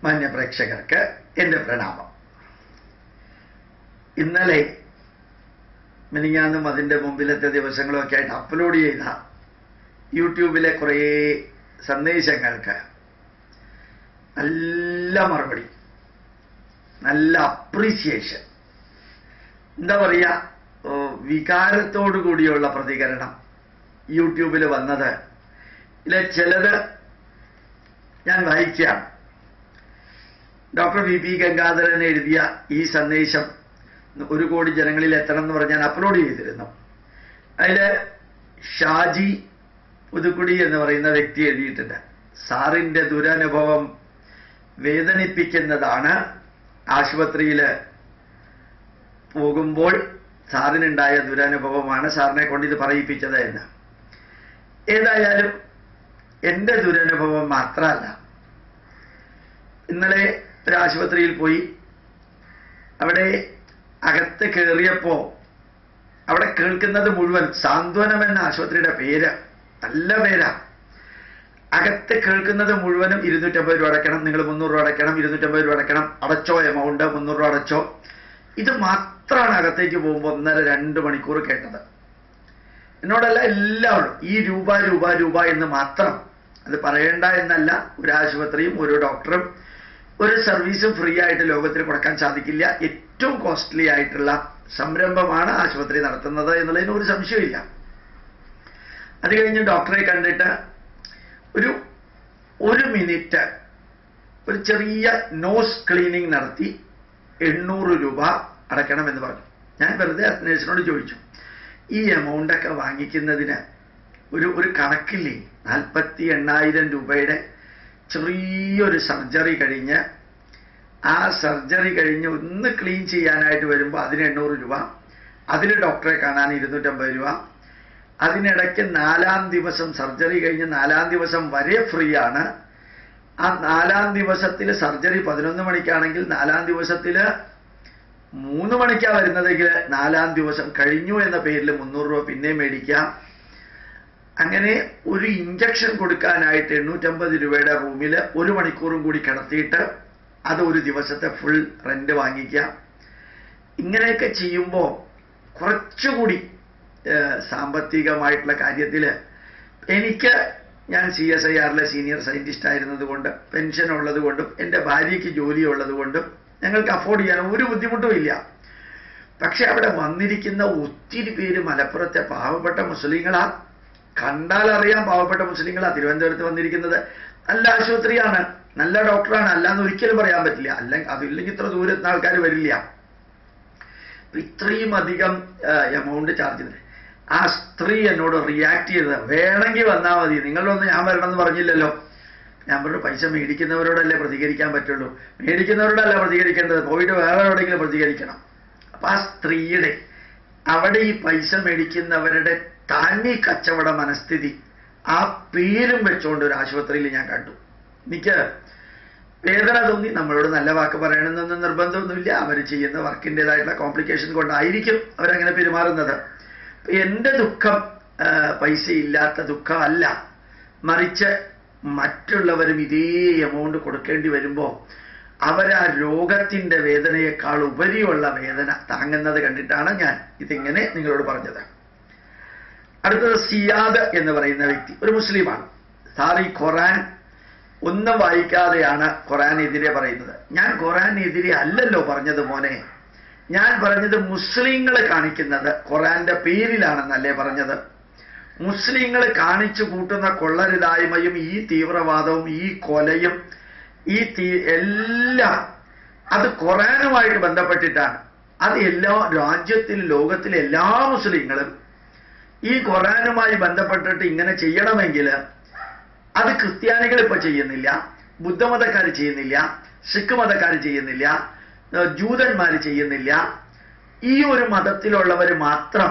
മാന്യപ്രേക്ഷകർക്ക് എൻ്റെ പ്രണാമം. ഇന്നലെ മിനിഞ്ഞാന്നും അതിൻ്റെ മുമ്പിലത്തെ ദിവസങ്ങളൊക്കെ ആയിട്ട് അപ്ലോഡ് ചെയ്ത യൂട്യൂബിലെ കുറേ സന്ദേശങ്ങൾക്ക് നല്ല മറുപടി, നല്ല അപ്രീസിയേഷൻ, എന്താ പറയുക, വികാരത്തോടു കൂടിയുള്ള പ്രതികരണം യൂട്യൂബിൽ വന്നത്. ഇതിലെ ചിലത് ഞാൻ വായിക്കാം. Doctor VP. ഗംഗാധരൻ എഴുതിയ ഈ സന്ദേശം 1 കോടി ജനങ്ങളിൽ എത്തണം എന്ന് പറഞ്ഞ് ഞാൻ അപ്ലോഡ് ചെയ്തിരുന്നു. അതിൽ ഷാജി പുതുക്കുടി എന്ന് പറയുന്ന വ്യക്തി എഴുതിയിട്ടുണ്ട്. സാറിൻ്റെ ദുരനുഭവം വേദനിപ്പിക്കുന്നതാണ്. ആശുപത്രിയിൽ പോകുമ്പോൾ സാറിനുണ്ടായ ദുരനുഭവമാണ് സാറിനെ കൊണ്ട് ഇത് പറയിപ്പിച്ചത് എന്ന്. ഏതായാലും എൻ്റെ ദുരനുഭവം മാത്രമല്ല. ഇന്നലെ ഒരു ആശുപത്രിയിൽ പോയി. അവിടെ അകത്ത് കയറിയപ്പോൾ അവിടെ കേൾക്കുന്നത് മുഴുവൻ സാന്ത്വനം എന്ന ആശുപത്രിയുടെ പേര്, നല്ല പേരാ. അകത്ത് കേൾക്കുന്നത് മുഴുവനും 250 രൂപ അടയ്ക്കണം, നിങ്ങൾ 300 രൂപ അടയ്ക്കണം, 250 രൂപ അടയ്ക്കണം, അടച്ചോ എമൗണ്ട് 300 രൂപ അടച്ചോ. ഇത് മാത്രമാണ് അകത്തേക്ക് പോകുമ്പോൾ 1.5-2 മണിക്കൂർ കേട്ടത്. എന്നോടല്ല എല്ലാവരും ഈ രൂപ രൂപ രൂപ എന്ന് മാത്രം. അത് പറയേണ്ട എന്നല്ല. ഒരു ആശുപത്രിയും ഒരു ഡോക്ടറും ഒരു സർവീസും ഫ്രീ ആയിട്ട് ലോകത്തിൽ കൊടുക്കാൻ സാധിക്കില്ല. ഏറ്റവും കോസ്റ്റ്ലി ആയിട്ടുള്ള സംരംഭമാണ് ആശുപത്രി നടത്തുന്നത് എന്നുള്ളതിന് ഒരു സംശയമില്ല. അത് കഴിഞ്ഞ് ഡോക്ടറെ കണ്ടിട്ട് ഒരു മിനിറ്റ് ഒരു ചെറിയ നോസ് ക്ലീനിങ് നടത്തി 800 രൂപ അടയ്ക്കണമെന്ന് പറഞ്ഞു. ഞാൻ വെറുതെ നേഴ്സിനോട് ചോദിച്ചു, ഈ എമൗണ്ടൊക്കെ വാങ്ങിക്കുന്നതിന് ഒരു കണക്കില്ലേ? 48,000 രൂപയുടെ ചെറിയൊരു സർജറി കഴിഞ്ഞ് ആ സർജറി കഴിഞ്ഞ് ഒന്ന് ക്ലീൻ ചെയ്യാനായിട്ട് വരുമ്പോൾ അതിന് 800 രൂപ, അതിന് ഡോക്ടറെ കാണാൻ 250 രൂപ, അതിനിടയ്ക്ക് 4-ാം ദിവസം സർജറി കഴിഞ്ഞ് 4-ാം ദിവസം വരെ ഫ്രീ ആണ്. ആ 4-ാം ദിവസത്തിൽ സർജറി 11 മണിക്കാണെങ്കിൽ 4-ാം ദിവസത്തിൽ 3 മണിക്കാണ് വരുന്നതെങ്കിൽ 4-ാം ദിവസം കഴിഞ്ഞു എന്ന പേരിൽ 300 രൂപ പിന്നെ മേടിക്കാം. അങ്ങനെ ഒരു ഇഞ്ചക്ഷൻ കൊടുക്കാനായിട്ട് 850 രൂപയുടെ റൂമിൽ 1 മണിക്കൂറും കൂടി കിടത്തിയിട്ട് അത് ഒരു ദിവസത്തെ ഫുൾ റെന്റ് വാങ്ങിക്കാം. ഇങ്ങനെയൊക്കെ ചെയ്യുമ്പോൾ കുറച്ചുകൂടി സാമ്പത്തികമായിട്ടുള്ള കാര്യത്തിൽ ഞാൻ CSIR സീനിയർ സയൻറ്റിസ്റ്റ് ആയിരുന്നത് കൊണ്ടും പെൻഷൻ ഉള്ളത് കൊണ്ടും എൻ്റെ ഭാര്യയ്ക്ക് ജോലി ഉള്ളത് കൊണ്ടും ഞങ്ങൾക്ക് അഫോർഡ് ചെയ്യാൻ ഒരു ബുദ്ധിമുട്ടും ഇല്ല. പക്ഷെ അവിടെ വന്നിരിക്കുന്ന ഒത്തിരി പേര് മലപ്പുറത്തെ പാവപ്പെട്ട മുസ്ലിങ്ങളാ. കണ്ടാൽ അറിയാം പാവപ്പെട്ട മുസ്ലിങ്ങളാ. തിരുവനന്തപുരത്ത് വന്നിരിക്കുന്നത് നല്ല ആശുപത്രിയാണ്, നല്ല ഡോക്ടറാണ്, അല്ലാന്ന് ഒരിക്കലും പറയാൻ പറ്റില്ല. അതില്ലെങ്കിൽ ഇത്ര ദൂരത്തുനിന്ന് ആൾക്കാർ വരില്ല. ഇത്രയും അധികം എമൗണ്ട് ചാർജ് ചെയ്ത് ആ സ്ത്രീ എന്നോട് റിയാക്ട് ചെയ്തത്, വേണമെങ്കിൽ വന്നാൽ മതി, നിങ്ങളൊന്നും ഞാൻ വരണമെന്ന് പറഞ്ഞില്ലല്ലോ. ഞാൻ പറഞ്ഞു, പൈസ മേടിക്കുന്നവരോടല്ലേ പ്രതികരിക്കാൻ പറ്റുള്ളൂ, മേടിക്കുന്നവരോടല്ല പ്രതികരിക്കേണ്ടത്, പോയിട്ട് വേറെ എവിടെയെങ്കിലും പ്രതികരിക്കണം. അപ്പൊ ആ സ്ത്രീയുടെ അവിടെ ഈ പൈസ മേടിക്കുന്നവരുടെ താന്നി കച്ചവട മനസ്ഥിതി ആ പേരും വെച്ചുകൊണ്ട് ഒരു ആശുപത്രിയിൽ ഞാൻ കണ്ടു. എനിക്ക് വേദന തോന്നി. നമ്മളോട് നല്ല വാക്ക് പറയണമെന്നൊന്നും നിർബന്ധമൊന്നുമില്ല. അവർ ചെയ്യുന്ന വർക്കിൻ്റെതായിട്ടുള്ള കോംപ്ലിക്കേഷൻ കൊണ്ടായിരിക്കും അവരങ്ങനെ പെരുമാറുന്നത്. എൻ്റെ ദുഃഖം പൈസ ഇല്ലാത്ത ദുഃഖമല്ല, മറിച്ച് മറ്റുള്ളവരും ഇതേ എമൗണ്ട് കൊടുക്കേണ്ടി വരുമ്പോൾ അവരാ രോഗത്തിൻ്റെ വേദനയേക്കാൾ ഉപരിയുള്ള വേദന താങ്ങുന്നത് കണ്ടിട്ടാണ് ഞാൻ ഇതിങ്ങനെ നിങ്ങളോട് പറഞ്ഞത്. അടുത്തത് സിയാദ് എന്ന് പറയുന്ന വ്യക്തി ഒരു മുസ്ലിമാണ്. സാർ ഈ ഖുറാൻ ഒന്നും വായിക്കാതെയാണ് ഖുറാനെതിരെ പറയുന്നത്. ഞാൻ ഖുറാനെതിരെ അല്ലല്ലോ പറഞ്ഞത് മോനെ. ഞാൻ പറഞ്ഞത് മുസ്ലിങ്ങൾ കാണിക്കുന്നത് ഖുറാന്റെ പേരിലാണെന്നല്ലേ പറഞ്ഞത്. മുസ്ലിങ്ങൾ കാണിച്ചു കൂട്ടുന്ന കൊള്ളരുതായ്മയും ഈ തീവ്രവാദവും ഈ കൊലയും എല്ലാം അത് ഖുറാനുമായിട്ട് ബന്ധപ്പെട്ടിട്ടാണ്. അത് എല്ലാ രാജ്യത്തിലും ലോകത്തിലെ എല്ലാ മുസ്ലിങ്ങളും ഈ ഖുറാനുമായി ബന്ധപ്പെട്ടിട്ട് ഇങ്ങനെ ചെയ്യണമെങ്കിൽ അത് ക്രിസ്ത്യാനികൾ ഇപ്പൊ ചെയ്യുന്നില്ല, ബുദ്ധമതക്കാർ ചെയ്യുന്നില്ല, സിഖ് മതക്കാർ ചെയ്യുന്നില്ല, ജൂതന്മാർ ചെയ്യുന്നില്ല. ഈ ഒരു മതത്തിലുള്ളവർ മാത്രം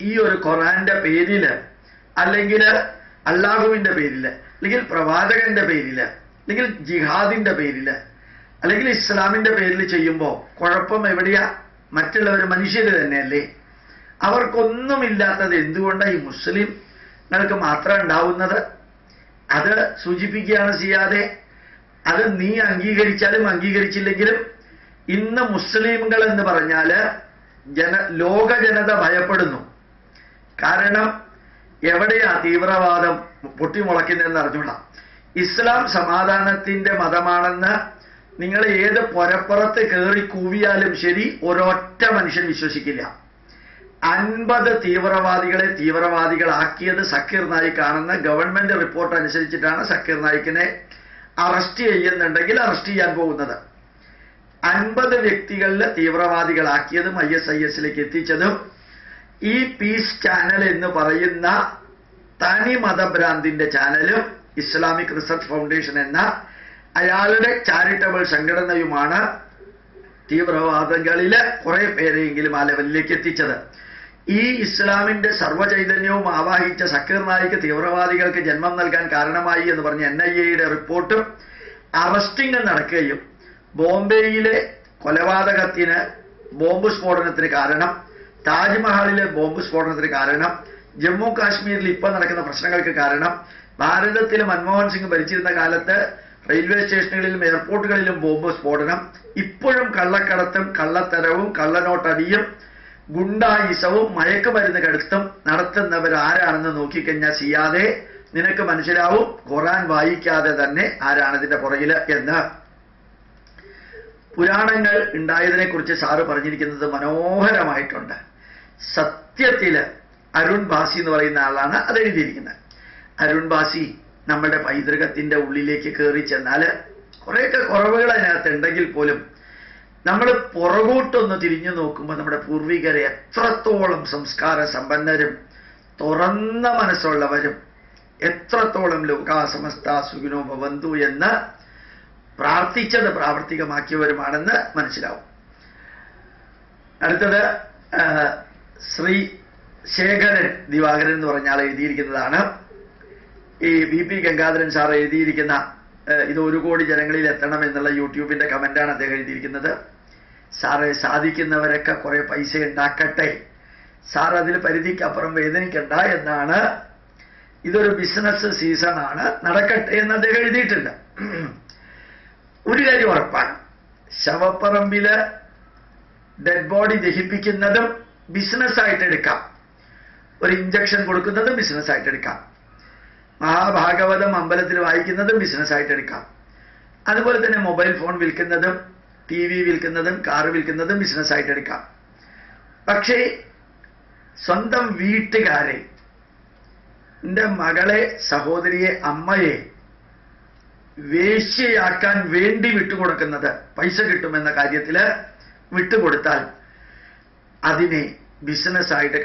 ഈ ഒരു ഖുറാന്റെ പേരിൽ, അല്ലെങ്കിൽ അള്ളാഹുവിന്റെ പേരിൽ, അല്ലെങ്കിൽ പ്രവാചകന്റെ പേരിൽ, അല്ലെങ്കിൽ ജിഹാദിന്റെ പേരിൽ, അല്ലെങ്കിൽ ഇസ്ലാമിന്റെ പേരിൽ ചെയ്യുമ്പോൾ കുഴപ്പം എവിടെയാ? മറ്റുള്ളവർ മനുഷ്യർ തന്നെയല്ലേ. അവർക്കൊന്നുമില്ലാത്തത് എന്തുകൊണ്ടാണ് ഈ മുസ്ലിങ്ങൾക്ക് മാത്രം ഉണ്ടാവുന്നത്? അത് സൂചിപ്പിക്കുകയാണ് ചെയ്യാതെ അത് നീ അംഗീകരിച്ചാലും അംഗീകരിച്ചില്ലെങ്കിലും ഇന്ന് മുസ്ലിംകൾ എന്ന് പറഞ്ഞാല് ലോക ജനത ഭയപ്പെടുന്നു. കാരണം എവിടെയാ തീവ്രവാദം പൊട്ടിമുളയ്ക്കുന്നതെന്ന് അറിഞ്ഞൂടാ. ഇസ്ലാം സമാധാനത്തിന്റെ മതമാണെന്ന് നിങ്ങൾ ഏത് പൊരപ്പുറത്ത് കയറി കൂവിയാലും ശരി ഒരൊറ്റ മനുഷ്യൻ വിശ്വസിക്കില്ല. 50 തീവ്രവാദികളെ തീവ്രവാദികളാക്കിയത് സക്കീർ നായിക്കാണെന്ന് ഗവൺമെന്റ് റിപ്പോർട്ട് അനുസരിച്ചിട്ടാണ് സക്കീർ നായിക്കിനെ അറസ്റ്റ് ചെയ്യുന്നുണ്ടെങ്കിൽ അറസ്റ്റ് ചെയ്യാൻ പോകുന്നത്. 50 വ്യക്തികളിൽ തീവ്രവാദികളാക്കിയതും ISIS-ലേക്ക് എത്തിച്ചതും ഈ പീസ് ചാനൽ എന്ന് പറയുന്ന തനി മതഭ്രാന്തിന്റെ ചാനലും ഇസ്ലാമിക് റിസർച്ച് ഫൗണ്ടേഷൻ എന്ന അയാളുടെ ചാരിറ്റബിൾ സംഘടനയുമാണ് തീവ്രവാദങ്ങളില് കുറെ പേരെയെങ്കിലും ആ ലെവലിലേക്ക് എത്തിച്ചത്. ഈ ഇസ്ലാമിന്റെ സർവ്വചൈതന്യവും ആവാഹിച്ച സക്കീർ നായിക്ക് തീവ്രവാദികൾക്ക് ജന്മം നൽകാൻ കാരണമായി എന്ന് പറഞ്ഞ് NIA-യുടെ റിപ്പോർട്ടും അറസ്റ്റിംഗ് നടക്കുകയും ബോംബെയിലെ കൊലപാതകത്തിന് ബോംബ് സ്ഫോടനത്തിന് കാരണം, താജ്മഹലിലെ ബോംബ് സ്ഫോടനത്തിന് കാരണം, ജമ്മു കാശ്മീരിൽ ഇപ്പൊ നടക്കുന്ന പ്രശ്നങ്ങൾക്ക് കാരണം, ഭാരതത്തിൽ മൻമോഹൻ സിംഗ് ഭരിച്ചിരുന്ന കാലത്ത് റെയിൽവേ സ്റ്റേഷനുകളിലും എയർപോർട്ടുകളിലും ബോംബ് സ്ഫോടനം, ഇപ്പോഴും കള്ളക്കടത്തും കള്ളത്തരവും കള്ളനോട്ടടിയും ഗുണ്ടായിസവും മയക്കുമരുന്ന് കടത്തും നടത്തുന്നവരാരാണെന്ന് നോക്കിക്കഴിഞ്ഞാൽ ചെയ്യാതെ നിനക്ക് മനസ്സിലാവും, ഖുർആൻ വായിക്കാതെ തന്നെ ആരാണ് ഇതിന്റെ പുറകില് എന്ന്. പുരാണങ്ങൾ ഉണ്ടായതിനെ കുറിച്ച് സാറ് പറഞ്ഞിരിക്കുന്നത് മനോഹരമായിട്ടുണ്ട്. സത്യത്തില് അരുൺ ബാസി എന്ന് പറയുന്ന ആളാണ് അത് എഴുതിയിരിക്കുന്നത്. അരുൺ ബാസി നമ്മുടെ പൈതൃകത്തിന്റെ ഉള്ളിലേക്ക് കയറി ചെന്നാല് കുറേയൊക്കെ കുറവുകൾ അതിനകത്ത് ഉണ്ടെങ്കിൽ പോലും നമ്മൾ പുറകോട്ടൊന്ന് തിരിഞ്ഞു നോക്കുമ്പോൾ നമ്മുടെ പൂർവികരെ എത്രത്തോളം സംസ്കാര സമ്പന്നരും തുറന്ന മനസ്സുള്ളവരും എത്രത്തോളം ലോകാസമസ്ത സുഖിനോ ഭവന്തു എന്ന് പ്രാർത്ഥിച്ചത് പ്രാവർത്തികമാക്കിയവരുമാണെന്ന് മനസ്സിലാവും. അടുത്തത് ശ്രീ ശേഖരൻ ദിവാകരൻ എന്ന് പറഞ്ഞാൽ എഴുതിയിരിക്കുന്നതാണ്. ഈ BP ഗംഗാധരൻ സാർ എഴുതിയിരിക്കുന്ന ഇത് 1 കോടി ജനങ്ങളിൽ എത്തണം എന്നുള്ള യൂട്യൂബിന്റെ കമന്റാണ് അദ്ദേഹം എഴുതിയിരിക്കുന്നത്. സാറ് സാധിക്കുന്നവരൊക്കെ കുറെ പൈസ ഉണ്ടാക്കട്ടെ, സാർ അതിൽ പരിധിക്കപ്പുറം വേദനിക്കണ്ട എന്നാണ്. ഇതൊരു ബിസിനസ് സീസണാണ്, നടക്കട്ടെ എന്ന് അദ്ദേഹം എഴുതിയിട്ടുണ്ട്. ഒരു കാര്യം ഉറപ്പാണ്, ശവപ്പറമ്പില് ഡെഡ് ബോഡി ദഹിപ്പിക്കുന്നതും ബിസിനസ്സായിട്ട് എടുക്കാം, ഒരു ഇഞ്ചക്ഷൻ കൊടുക്കുന്നതും ബിസിനസ്സായിട്ട് എടുക്കാം, മഹാഭാഗവതം അമ്പലത്തിൽ വായിക്കുന്നതും ബിസിനസ്സായിട്ട് എടുക്കാം, അതുപോലെ തന്നെ മൊബൈൽ ഫോൺ വിൽക്കുന്നതും TV വിൽക്കുന്നതും കാറ് വിൽക്കുന്നതും ബിസിനസ്സായിട്ട് എടുക്കാം. പക്ഷേ സ്വന്തം വീട്ടുകാരെ, എൻ്റെ മകളെ, സഹോദരിയെ, അമ്മയെ വേശ്യയാക്കാൻ വേണ്ടി വിട്ടുകൊടുക്കുന്നത് പൈസ കിട്ടുമെന്ന കാര്യത്തിൽ വിട്ടുകൊടുത്താൽ അതിനെ ബിസിനസ്സായിട്ട്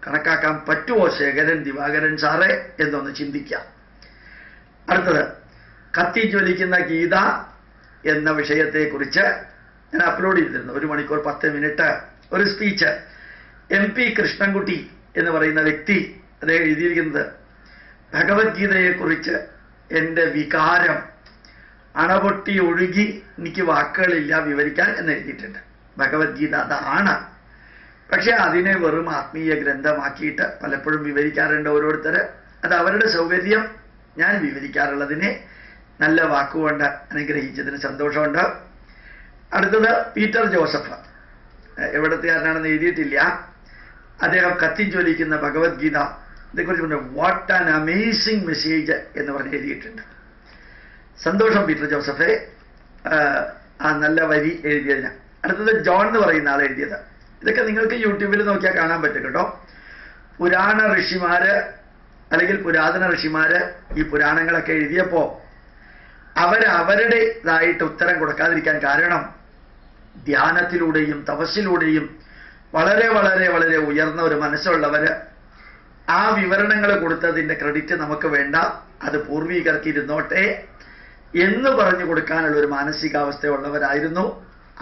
കണക്കാക്കാൻ പറ്റുമോ ശേഖരൻ ദിവാകരൻ സാറേ എന്നൊന്ന് ചിന്തിക്കാം. അടുത്തത് കത്തി ജ്വലിക്കുന്ന ഗീത എന്ന വിഷയത്തെക്കുറിച്ച് ഞാൻ അപ്ലോഡ് ചെയ്തിരുന്നു. 1 മണിക്കൂർ 10 മിനിറ്റ് ഒരു സ്പീച്ച്. MP കൃഷ്ണൻകുട്ടി എന്ന് പറയുന്ന വ്യക്തി അദ്ദേഹം എഴുതിയിരിക്കുന്നത്, ഭഗവത്ഗീതയെക്കുറിച്ച് എൻ്റെ വികാരം അണപൊട്ടി ഒഴുകി, എനിക്ക് വാക്കുകളില്ല വിവരിക്കാൻ എന്ന് എഴുതിയിട്ടുണ്ട്. ഭഗവത്ഗീത അതാണ്, പക്ഷെ അതിനെ വെറും ആത്മീയ ഗ്രന്ഥമാക്കിയിട്ട് പലപ്പോഴും വിവരിക്കാറുണ്ട് ഓരോരുത്തർ. അത് അവരുടെ സൗകര്യം. ഞാൻ വിവരിക്കാറുള്ളതിനെ നല്ല വാക്കുകൊണ്ട് അനുഗ്രഹിച്ചതിന് സന്തോഷമുണ്ട്. അടുത്തത് പീറ്റർ ജോസഫ്, എവിടത്തുകാരനാണെന്ന് എഴുതിയിട്ടില്ല. അദ്ദേഹം കത്തിജ്വലിക്കുന്ന ഭഗവത്ഗീത ഇതേക്കുറിച്ച് വാട്ട് ആൻ അമേസിംഗ് മെസ്സേജ് എന്ന് പറഞ്ഞ് എഴുതിയിട്ടുണ്ട്. സന്തോഷം പീറ്റർ ജോസഫെ ആ നല്ല വരി എഴുതിയതിന്. അടുത്തത് ജോൺ എന്ന് പറയുന്ന ആൾ എഴുതിയത്. ഇതൊക്കെ നിങ്ങൾക്ക് യൂട്യൂബിൽ നോക്കിയാൽ കാണാൻ പറ്റും കേട്ടോ. പുരാണ ഋഷിമാര് അല്ലെങ്കിൽ പുരാതന ഋഷിമാര് ഈ പുരാണങ്ങളൊക്കെ എഴുതിയപ്പോ അവരുടേതായിട്ട് ഉത്തരം കൊടുക്കാതിരിക്കാൻ കാരണം ധ്യാനത്തിലൂടെയും തപസ്സിലൂടെയും വളരെ വളരെ വളരെ ഉയർന്ന ഒരു മനസ്സുള്ളവര് ആ വിവരണങ്ങൾ കൊടുത്തതിന്റെ ക്രെഡിറ്റ് നമുക്ക് വേണ്ട, അത് പൂർവീകർക്ക് ഇരുന്നോട്ടെ എന്ന് പറഞ്ഞു കൊടുക്കാനുള്ള ഒരു മാനസികാവസ്ഥയുള്ളവരായിരുന്നു.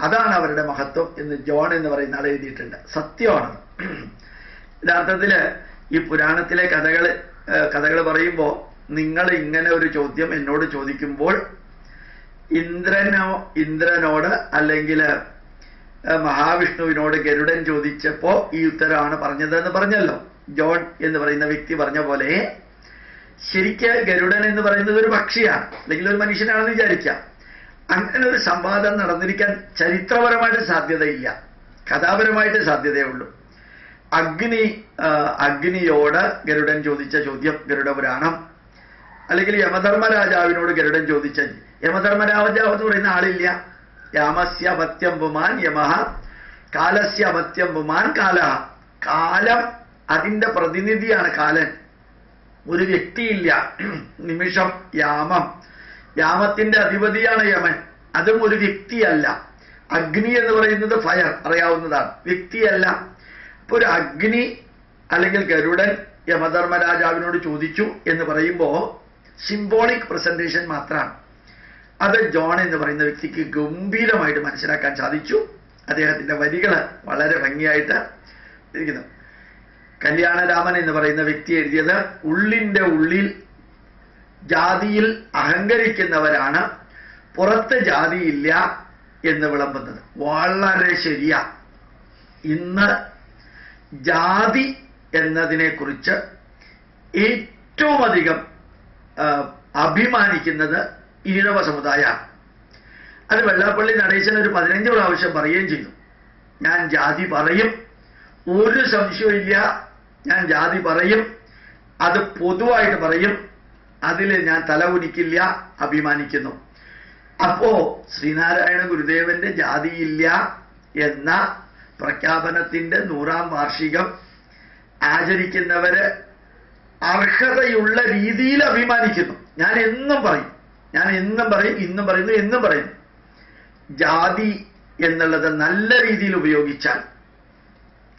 അതാണ് അവരുടെ മഹത്വം എന്ന് ജോൺ എന്ന് പറയുന്ന ആൾ എഴുതിയിട്ടുണ്ട്. സത്യമാണ്. യഥാർത്ഥത്തില് ഈ പുരാണത്തിലെ കഥകൾ പറയുമ്പോൾ നിങ്ങൾ ഇങ്ങനെ ഒരു ചോദ്യം എന്നോട് ചോദിക്കുമ്പോൾ ഇന്ദ്രനോട് അല്ലെങ്കിൽ മഹാവിഷ്ണുവിനോട് ഗരുഡൻ ചോദിച്ചപ്പോ ഈ ഉത്തരമാണ് പറഞ്ഞതെന്ന് പറഞ്ഞല്ലോ. ജോൺ എന്ന് പറയുന്ന വ്യക്തി പറഞ്ഞ പോലെ ശരിക്ക് ഗരുഡൻ എന്ന് പറയുന്നത് ഒരു പക്ഷിയാണ്, അല്ലെങ്കിൽ ഒരു മനുഷ്യനാണെന്ന് വിചാരിക്കാം. അങ്ങനെ ഒരു സംവാദം നടന്നിരിക്കാൻ ചരിത്രപരമായിട്ട് സാധ്യതയില്ല, കഥാപരമായിട്ട് സാധ്യതയുള്ളൂ. അഗ്നിയോട് ഗരുഡൻ ചോദിച്ച ചോദ്യം ഗരുഡപുരാണം, അല്ലെങ്കിൽ യമധർമ്മരാജാവിനോട് ഗരുഡൻ ചോദിച്ച, യമധർമ്മരാജാവ് എന്ന് പറയുന്ന ആളില്ല. യാമസ്യ അപത്യം പുമാൻ യമഹ, കാലസ്യ അപത്യം പുമാൻ കാലഹ. കാലം അതിന്റെ പ്രതിനിധിയാണ് കാലൻ, ഒരു വ്യക്തിയില്ല. നിമിഷം യാമം, യാമത്തിന്റെ അധിപതിയാണ് യമൻ, അതും ഒരു വ്യക്തിയല്ല. അഗ്നി എന്ന് പറയുന്നത് ഫയർ, അറിയാവുന്നതാണ്, വ്യക്തിയല്ല. അപ്പൊ ഒരു അഗ്നി അല്ലെങ്കിൽ ഗരുഡൻ യമധർമ്മരാജാവിനോട് ചോദിച്ചു എന്ന് പറയുമ്പോ സിംബോളിക് പ്രസന്റേഷൻ മാത്രമാണ്. അത് ജോൺ എന്ന് പറയുന്ന വ്യക്തിക്ക് ഗംഭീരമായിട്ട് മനസ്സിലാക്കാൻ സാധിച്ചു. അദ്ദേഹത്തിന്റെ വരികൾ വളരെ ഭംഗിയായിട്ട് ഇരിക്കുന്നു. കല്യാണരാമൻ എന്ന് പറയുന്ന വ്യക്തി എഴുതിയത്, ഉള്ളിന്റെ ഉള്ളിൽ ജാതിയിൽ അഹങ്കരിക്കുന്നവരാണ് പുറത്ത് ജാതിയില്ല എന്ന് വിളമ്പുന്നത്. വളരെ ശരിയാ. ഇന്ന് ജാതി എന്നതിനെക്കുറിച്ച് ഏറ്റവും അധികം അഭിമാനിക്കുന്നത് ഈഴവ സമുദായമാണ്. അത് വെള്ളാപ്പള്ളി നടേശൻ ഒരു 15 പ്രാവശ്യം പറയുകയും ചെയ്തു. ഞാൻ ജാതി പറയും, ഒരു സംശയമില്ല, ഞാൻ ജാതി പറയും, അത് പൊതുവായിട്ട് പറയും, അതിൽ ഞാൻ തല കുനിക്കില്ല, അഭിമാനിക്കുന്നു. അപ്പോ ശ്രീനാരായണ ഗുരുദേവന്റെ ജാതിയില്ല എന്ന പ്രഖ്യാപനത്തിന്റെ 100ാം വാർഷികം ആചരിക്കുന്നവര് അർഹതയുള്ള രീതിയിൽ അഭിമാനിക്കുന്നു. ഞാൻ എന്നും പറയും, ഇന്നും പറയുന്നു, എന്നും പറയുന്നു. ജാതി എന്നുള്ളത് നല്ല രീതിയിൽ ഉപയോഗിച്ചാൽ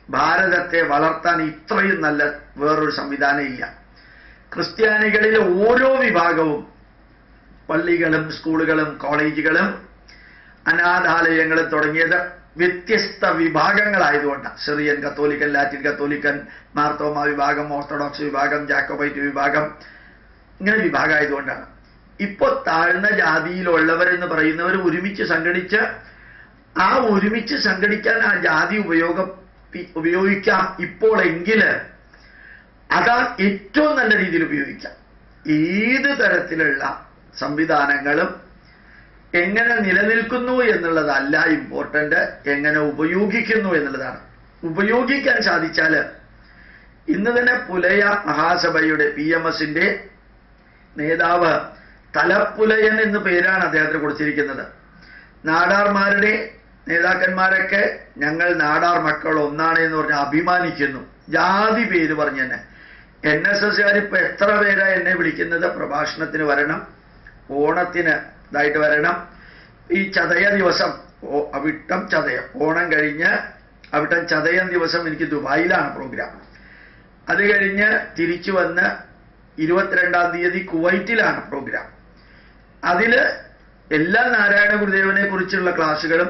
ഭാരതത്തെ വളർത്താൻ ഇത്രയും നല്ല വേറൊരു സംവിധാനം ഇല്ല. ക്രിസ്ത്യാനികളിലെ ഓരോ വിഭാഗവും, പള്ളികളും സ്കൂളുകളും കോളേജുകളും അനാഥാലയങ്ങളും തുടങ്ങിയത് വ്യത്യസ്ത വിഭാഗങ്ങളായതുകൊണ്ടാണ്. സിറിയൻ കത്തോലിക്കൻ, ലാറ്റിൻ കത്തോലിക്കൻ, മാർത്തോമ വിഭാഗം, ഓർത്തഡോക്സ് വിഭാഗം, ജാക്കോബൈറ്റ് വിഭാഗം, ഇങ്ങനെ വിഭാഗമായതുകൊണ്ടാണ്. ഇപ്പൊ താഴ്ന്ന ജാതിയിലുള്ളവരെന്ന് പറയുന്നവർ ഒരുമിച്ച് സംഘടിച്ച്, ആ ഒരുമിച്ച് സംഘടിക്കാൻ ആ ജാതി ഉപയോഗിക്കാം ഇപ്പോഴെങ്കിൽ അതാ ഏറ്റവും നല്ല രീതിയിൽ ഉപയോഗിക്കാം. ഏത് തരത്തിലുള്ള സംവിധാനങ്ങളും എങ്ങനെ നിലനിൽക്കുന്നു എന്നുള്ളതല്ല ഇമ്പോർട്ടന്റ്, എങ്ങനെ ഉപയോഗിക്കുന്നു എന്നുള്ളതാണ്. ഉപയോഗിക്കാൻ സാധിച്ചാൽ ഇന്ന് തന്നെ പുലയ മഹാസഭയുടെ PMSന്റെ നേതാവ് തലപ്പുലയൻ എന്ന് പേരാണ് അദ്ദേഹത്തിന് കൊടുത്തിരിക്കുന്നത്. നാടാർമാരുടെ നേതാക്കന്മാരൊക്കെ ഞങ്ങൾ നാടാർ മക്കൾ ഒന്നാണ് എന്ന് പറഞ്ഞ് അഭിമാനിക്കുന്നു. ജാതി പേര് പറഞ്ഞ് തന്നെ NSSകാർ ഇപ്പൊ എത്ര പേരാ എന്നെ വിളിക്കുന്നത്, പ്രഭാഷണത്തിന് വരണം, ഓണത്തിന് ഇതായിട്ട് വരണം. ഈ ചതയ ദിവസം, അവിട്ടം ചതയം, ഓണം കഴിഞ്ഞ് അവിട്ടം ചതയം ദിവസം എനിക്ക് ദുബായിലാണ് പ്രോഗ്രാം. അത് കഴിഞ്ഞ് തിരിച്ചു വന്ന് 22-ാം തീയതി കുവൈറ്റിലാണ് പ്രോഗ്രാം. അതില് എല്ലാ നാരായണ ഗുരുദേവനെ കുറിച്ചുള്ള ക്ലാസ്സുകളും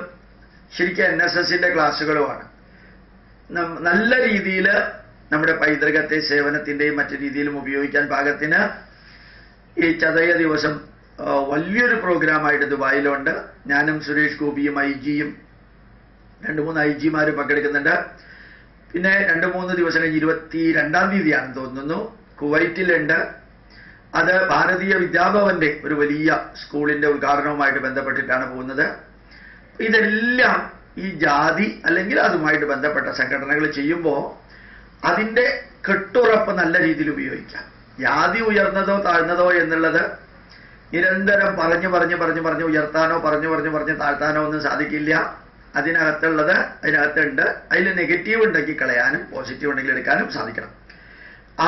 ശരിക്കും NSSന്റെ ക്ലാസ്സുകളുമാണ്. നല്ല രീതിയിൽ നമ്മുടെ പൈതൃകത്തെ സേവനത്തിന്റെയും മറ്റു രീതിയിലും ഉപയോഗിക്കാൻ പാകത്തിന് ഈ ചതയ ദിവസം വലിയൊരു പ്രോഗ്രാമായിട്ട് ദുബായിലുണ്ട്. ഞാനും സുരേഷ് ഗോപിയും IG-യും 2-3 IG-മാരും പങ്കെടുക്കുന്നുണ്ട്. പിന്നെ 2-3 ദിവസം കഴിഞ്ഞ് 22-ാം തീയതിയാണെന്ന് തോന്നുന്നു കുവൈറ്റിലുണ്ട്. അത് ഭാരതീയ വിദ്യാഭവന്റെ ഒരു വലിയ സ്കൂളിന്റെ ഉദ്ഘാടനവുമായിട്ട് ബന്ധപ്പെട്ടിട്ടാണ് പോകുന്നത്. ഇതെല്ലാം ഈ ജാതി അല്ലെങ്കിൽ അതുമായിട്ട് ബന്ധപ്പെട്ട സംഘടനകൾ ചെയ്യുമ്പോൾ അതിന്റെ കെട്ടുറപ്പ് നല്ല രീതിയിൽ ഉപയോഗിക്കാം. ജാതി ഉയർന്നതോ താഴ്ന്നതോ എന്നുള്ളത് നിരന്തരം പറഞ്ഞു ഉയർത്താനോ പറഞ്ഞു താഴ്ത്താനോ ഒന്നും സാധിക്കില്ല. അതിനകത്തുണ്ട്. അതിൽ നെഗറ്റീവ് ഉണ്ടെങ്കിൽ കളയാനും പോസിറ്റീവ് ഉണ്ടെങ്കിൽ എടുക്കാനും സാധിക്കണം.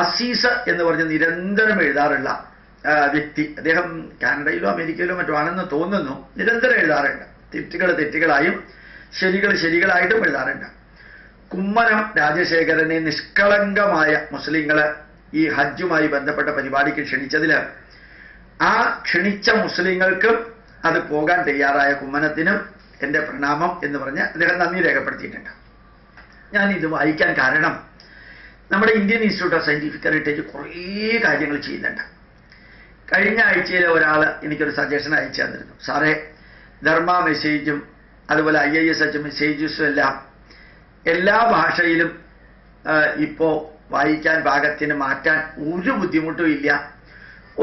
അസീസ് എന്ന് പറഞ്ഞ് നിരന്തരം എഴുതാറുള്ള വ്യക്തി, അദ്ദേഹം കാനഡയിലോ അമേരിക്കയിലോ മറ്റോ ആണെന്ന് തോന്നുന്നു, നിരന്തരം എഴുതാറുണ്ട്. തെറ്റുകൾ തെറ്റുകളായും ശരികൾ ശരികളായിട്ടും എഴുതാറുണ്ട്. കുമ്മനം രാജശേഖരനെ നിഷ്കളങ്കമായ മുസ്ലിങ്ങള് ഈ ഹജ്ജുമായി ബന്ധപ്പെട്ട പരിപാടിക്ക് ക്ഷണിച്ചതിൽ ആ ക്ഷണിച്ച മുസ്ലിങ്ങൾക്കും അത് പോകാൻ തയ്യാറായ കുമ്മനത്തിനും എൻ്റെ പ്രണാമം എന്ന് പറഞ്ഞ് അദ്ദേഹം നന്ദി രേഖപ്പെടുത്തിയിട്ടുണ്ട്. ഞാൻ ഇത് വായിക്കാൻ കാരണം നമ്മുടെ Indian institute of scientific heritage കുറേ കാര്യങ്ങൾ ചെയ്യുന്നുണ്ട്. കഴിഞ്ഞ ആഴ്ചയിൽ ഒരാൾ എനിക്കൊരു സജഷൻ അയച്ചു തന്നിരുന്നു. സാറേ, ധർമ്മ മെസ്സേജും അതുപോലെ IISH മെസ്സേജസും എല്ലാം എല്ലാ ഭാഷയിലും ഇപ്പോൾ വായിക്കാൻ പാകത്തിന് മാറ്റാൻ ഒരു ബുദ്ധിമുട്ടും ഇല്ല.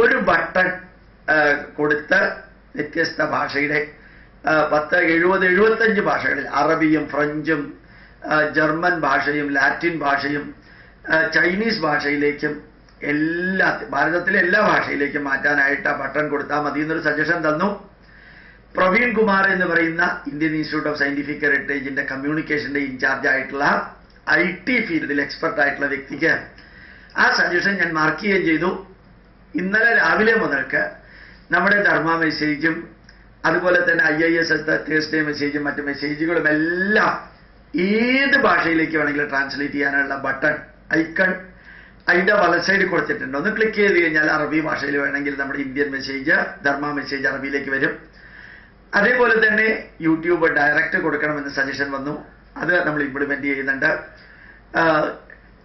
ഒരു ബട്ടൺ കൊടുത്ത് വ്യത്യസ്ത ഭാഷയുടെ 70-75 ഭാഷകളിൽ അറബിയും ഫ്രഞ്ചും ജർമ്മൻ ഭാഷയും ലാറ്റിൻ ഭാഷയും ചൈനീസ് ഭാഷയിലേക്കും ഭാരതത്തിലെ എല്ലാ ഭാഷയിലേക്കും മാറ്റാനായിട്ട് ആ ബട്ടൺ കൊടുത്താൽ മതി എന്നൊരു സജഷൻ തന്നു. പ്രവീൺ കുമാർ എന്ന് പറയുന്ന ഇന്ത്യൻ ഇൻസ്റ്റിറ്റ്യൂട്ട് ഓഫ് സയന്റിഫിക് ഹെറിറ്റേജിന്റെ കമ്മ്യൂണിക്കേഷന്റെ ഇൻചാർജ് ആയിട്ടുള്ള IT ഫീൽഡിൽ എക്സ്പെർട്ട് ആയിട്ടുള്ള വ്യക്തിക്ക് ആ സജഷൻ ഞാൻ മാർക്ക് ചെയ്യുകയും ചെയ്തു. ഇന്നലെ രാവിലെ മുതൽക്ക് നമ്മുടെ ധർമ്മ മെസ്സേജും അതുപോലെ തന്നെ IIS തേഴ്സ്ഡേ മെസ്സേജും മറ്റു മെസ്സേജുകളും എല്ലാം ഏത് ഭാഷയിലേക്ക് വേണമെങ്കിലും ട്രാൻസ്ലേറ്റ് ചെയ്യാനുള്ള ബട്ടൺ ഐക്കൺ അതിന്റെ വലത് സൈഡിൽ കൊടുത്തിട്ടുണ്ട്. ഒന്ന് ക്ലിക്ക് ചെയ്ത് കഴിഞ്ഞാൽ അറബി ഭാഷയിൽ വേണമെങ്കിൽ നമ്മുടെ ഇന്ത്യൻ മെസ്സേജ് ധർമ്മ മെസ്സേജ് അറബിയിലേക്ക് വരും. അതേപോലെ തന്നെ യൂട്യൂബ് ഡയറക്റ്റ് കൊടുക്കണമെന്ന് സജഷൻ വന്നു. അത് നമ്മൾ ഇംപ്ലിമെന്റ് ചെയ്യുന്നുണ്ട്.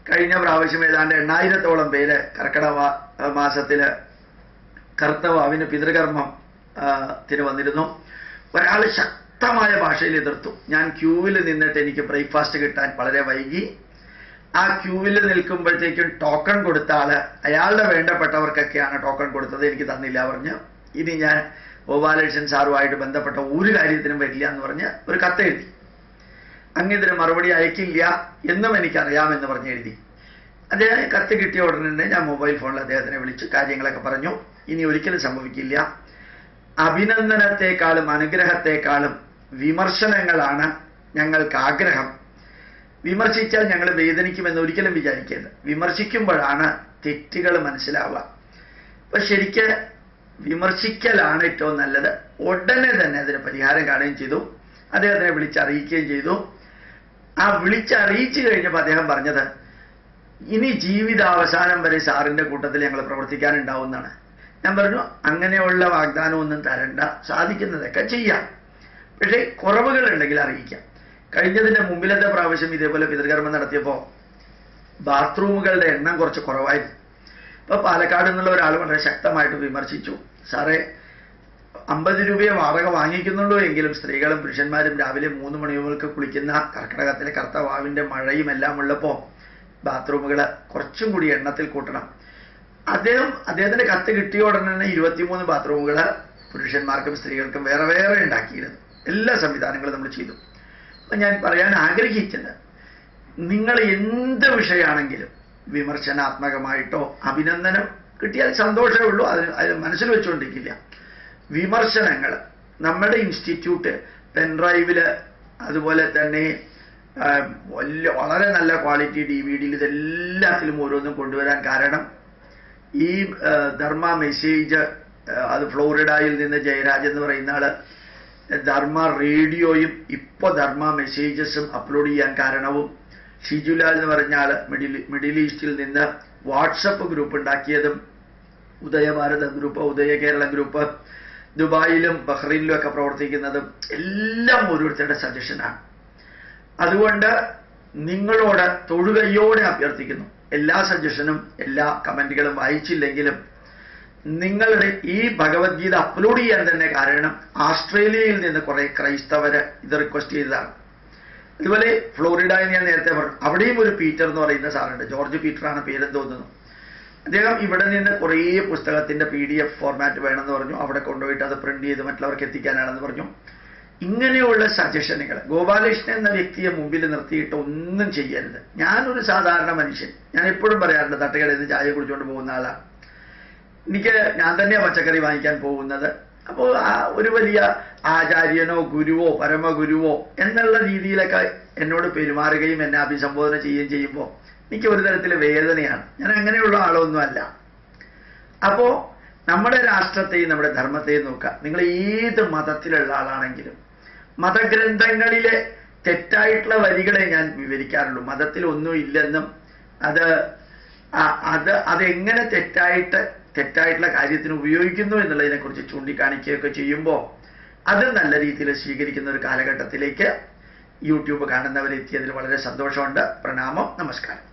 കഴിഞ്ഞ പ്രാവശ്യം ഏതാണ്ട് 8000-ഓളം പേര് കർക്കിടക മാസത്തില് കർത്തവാവിന് പിതൃകർമ്മത്തിന് വന്നിരുന്നു. ഒരാൾ ശക്തമായ ഭാഷയിൽ എതിർത്തു. ഞാൻ ക്യൂവിൽ നിന്നിട്ട് എനിക്ക് ബ്രേക്ക്ഫാസ്റ്റ് കിട്ടാൻ വളരെ വൈകി. ആ ക്യൂവിൽ നിൽക്കുമ്പോഴത്തേക്കും ടോക്കൺ കൊടുത്ത ആള് അയാളുടെ വേണ്ടപ്പെട്ടവർക്കൊക്കെയാണ് ടോക്കൺ കൊടുത്തത്, എനിക്ക് തന്നില്ല പറഞ്ഞ്. ഇനി ഞാൻ ഗോപാലകൃഷ്ണൻ സാറുമായിട്ട് ബന്ധപ്പെട്ട ഒരു കാര്യത്തിനും വരില്ല എന്ന് പറഞ്ഞ് ഒരു കത്തെഴുതി. അങ്ങ് മറുപടി അയക്കില്ല എന്നും എനിക്കറിയാമെന്ന് പറഞ്ഞ് എഴുതി. അദ്ദേഹം കത്ത് കിട്ടിയ ഉടനെ തന്നെ ഞാൻ മൊബൈൽ ഫോണിൽ അദ്ദേഹത്തിനെ വിളിച്ച് കാര്യങ്ങളൊക്കെ പറഞ്ഞു. ഇനി ഒരിക്കലും സംഭവിക്കില്ല. അഭിനന്ദനത്തെക്കാളും അനുഗ്രഹത്തെക്കാളും വിമർശനങ്ങളാണ് ഞങ്ങൾക്ക് ആഗ്രഹം. വിമർശിച്ചാൽ ഞങ്ങൾ വേദനിക്കുമെന്ന് ഒരിക്കലും വിചാരിക്കരുത്. വിമർശിക്കുമ്പോഴാണ് തെറ്റുകൾ മനസ്സിലാവുക. അപ്പൊ ശരിക്ക് വിമർശിക്കലാണ് ഏറ്റവും നല്ലത്. ഉടനെ തന്നെ അതിന് പരിഹാരം കാണുകയും ചെയ്തു. അദ്ദേഹത്തിനെ വിളിച്ചറിയിക്കുകയും ചെയ്തു. ആ വിളിച്ചറിയിച്ചു കഴിഞ്ഞപ്പോൾ അദ്ദേഹം പറഞ്ഞത്, ഇനി ജീവിതാവസാനം വരെ സാറിന്റെ കൂട്ടത്തിൽ ഞങ്ങൾ പ്രവർത്തിക്കാനുണ്ടാവുന്നതാണ്. ഞാൻ പറഞ്ഞു, അങ്ങനെയുള്ള വാഗ്ദാനമൊന്നും തരണ്ട, സാധിക്കുന്നതൊക്കെ ചെയ്യാം, പക്ഷേ കുറവുകൾ ഉണ്ടെങ്കിൽ അറിയിക്കാം. കഴിഞ്ഞതിന്റെ മുമ്പിലത്തെ പ്രാവശ്യം ഇതേപോലെ പിതൃകർമ്മം നടത്തിയപ്പോൾ ബാത്റൂമുകളുടെ എണ്ണം കുറച്ച് കുറവായിരുന്നു. ഇപ്പൊ പാലക്കാട് നിന്നുള്ള ഒരാൾ വളരെ ശക്തമായിട്ട് വിമർശിച്ചു, സാറേ 50 രൂപയെ വാടക വാങ്ങിക്കുന്നുള്ളൂ എങ്കിലും സ്ത്രീകളും പുരുഷന്മാരും രാവിലെ 3 മണിമുതൽക്ക് കുളിക്കുന്ന കർക്കിടകത്തിലെ കർത്തവാവിന്റെ മഴയും എല്ലാം ഉള്ളപ്പോൾ ബാത്റൂമുകൾ കുറച്ചും കൂടി എണ്ണത്തിൽ കൂട്ടണം. അദ്ദേഹത്തിന്റെ കത്ത് കിട്ടിയ ഉടനെ തന്നെ 23 ബാത്റൂമുകൾ പുരുഷന്മാർക്കും സ്ത്രീകൾക്കും വേറെ വേറെ ഉണ്ടാക്കിയിരുന്നു. എല്ലാ സംവിധാനങ്ങളും നമ്മൾ ചെയ്തു. അപ്പൊ ഞാൻ പറയാൻ ആഗ്രഹിക്കുന്നത്, നിങ്ങൾ എന്ത് വിഷയമാണെങ്കിലും വിമർശനാത്മകമായിട്ടോ അഭിനന്ദനം കിട്ടിയാൽ സന്തോഷമേ ഉള്ളൂ, അത് മനസ്സിൽ വെച്ചുകൊണ്ടിരിക്കില്ല. വിമർശനങ്ങൾ നമ്മുടെ ഇൻസ്റ്റിറ്റ്യൂട്ട് പെൻഡ്രൈവില് അതുപോലെ തന്നെ വളരെ നല്ല ക്വാളിറ്റി DVD-യിൽ ഇതെല്ലാത്തിലും ഓരോന്നും കൊണ്ടുവരാൻ കാരണം ഈ ധർമ്മ മെസ്സേജ് അത് ഫ്ലോറിഡയിൽ നിന്ന് ജയരാജ് എന്ന് പറയുന്ന ആള് ധർമ്മ റേഡിയോയും ഇപ്പൊ ധർമ്മ മെസ്സേജസും അപ്ലോഡ് ചെയ്യാൻ കാരണവും ഷിജുലാൽ എന്ന് പറഞ്ഞ ആള് മിഡിൽ ഈസ്റ്റിൽ നിന്ന് വാട്സപ്പ് ഗ്രൂപ്പ് ഉണ്ടാക്കിയതും ഉദയഭാരത ഗ്രൂപ്പ് ഉദയ കേരള ഗ്രൂപ്പ് ദുബായിലും ബഹ്റൈനിലും ഒക്കെ പ്രവർത്തിക്കുന്നതും എല്ലാം ഓരോരുത്തരുടെ സജഷനാണ്. അതുകൊണ്ട് നിങ്ങളോട് തൊഴുകയോടെ അഭ്യർത്ഥിക്കുന്നു, എല്ലാ സജഷനും എല്ലാ കമന്റുകളും വായിച്ചില്ലെങ്കിലും നിങ്ങളുടെ ഈ ഭഗവത്ഗീത അപ്ലോഡ് ചെയ്യാൻ തന്നെ കാരണം ആസ്ട്രേലിയയിൽ നിന്ന് കുറെ ക്രൈസ്തവര് ഇത് റിക്വസ്റ്റ് ചെയ്തതാണ്. അതുപോലെ ഫ്ലോറിഡയിൽ ഞാൻ നേരത്തെ പറഞ്ഞു, അവിടെയും ഒരു പീറ്റർ എന്ന് പറയുന്ന സാറുണ്ട്, ജോർജ് പീറ്ററാണ് പേരെന്ന് തോന്നുന്നു. അദ്ദേഹം ഇവിടെ നിന്ന് കുറേ പുസ്തകത്തിന്റെ PDF ഫോർമാറ്റ് വേണമെന്ന് പറഞ്ഞു. അവിടെ കൊണ്ടുപോയിട്ട് അത് പ്രിന്റ് ചെയ്ത് മറ്റുള്ളവർക്ക് എത്തിക്കാനാണെന്ന് പറഞ്ഞു. ഇങ്ങനെയുള്ള സജഷനുകൾ ഗോപാലകൃഷ്ണൻ എന്ന വ്യക്തിയെ മുമ്പിൽ നിർത്തിയിട്ട് ഒന്നും ചെയ്യരുത്. ഞാനൊരു സാധാരണ മനുഷ്യൻ, ഞാൻ എപ്പോഴും പറയാറുണ്ട്, തട്ടുകടയിൽ നിന്ന് ചായ കുടിച്ചുകൊണ്ട് പോകുന്ന ആളാണ്. ഞാൻ തന്നെയാണ് പച്ചക്കറി വാങ്ങിക്കാൻ പോകുന്നത്. അപ്പോൾ ഒരു വലിയ ആചാര്യനോ ഗുരുവോ പരമഗുരുവോ എന്നുള്ള രീതിയിലൊക്കെ എന്നോട് പെരുമാറുകയും എന്നെ അഭിസംബോധന ചെയ്യുകയും ചെയ്യുമ്പോൾ എനിക്ക് ഒരു തരത്തിൽ വേദനയാണ്. ഞാൻ അങ്ങനെയുള്ള ആളൊന്നുമല്ല. അപ്പോ നമ്മുടെ രാഷ്ട്രത്തെയും നമ്മുടെ ധർമ്മത്തെയും നോക്കുക. നിങ്ങൾ ഏത് മതത്തിലുള്ള ആളാണെങ്കിലും മതഗ്രന്ഥങ്ങളിലെ തെറ്റായിട്ടുള്ള വരികളെ ഞാൻ വിവരിക്കാറുള്ളൂ. മതത്തിൽ ഒന്നും ഇല്ലെന്നും അതെങ്ങനെ തെറ്റായിട്ടുള്ള കാര്യത്തിന് ഉപയോഗിക്കുന്നു എന്നുള്ളതിനെ കുറിച്ച് ചൂണ്ടിക്കാണിക്കുകയൊക്കെ ചെയ്യുമ്പോൾ അത് നല്ല രീതിയിൽ സ്വീകരിക്കുന്ന ഒരു കാലഘട്ടത്തിലേക്ക് യൂട്യൂബ് കാണുന്നവരെത്തിയതിൽ വളരെ സന്തോഷമുണ്ട്. പ്രണാമം, നമസ്കാരം.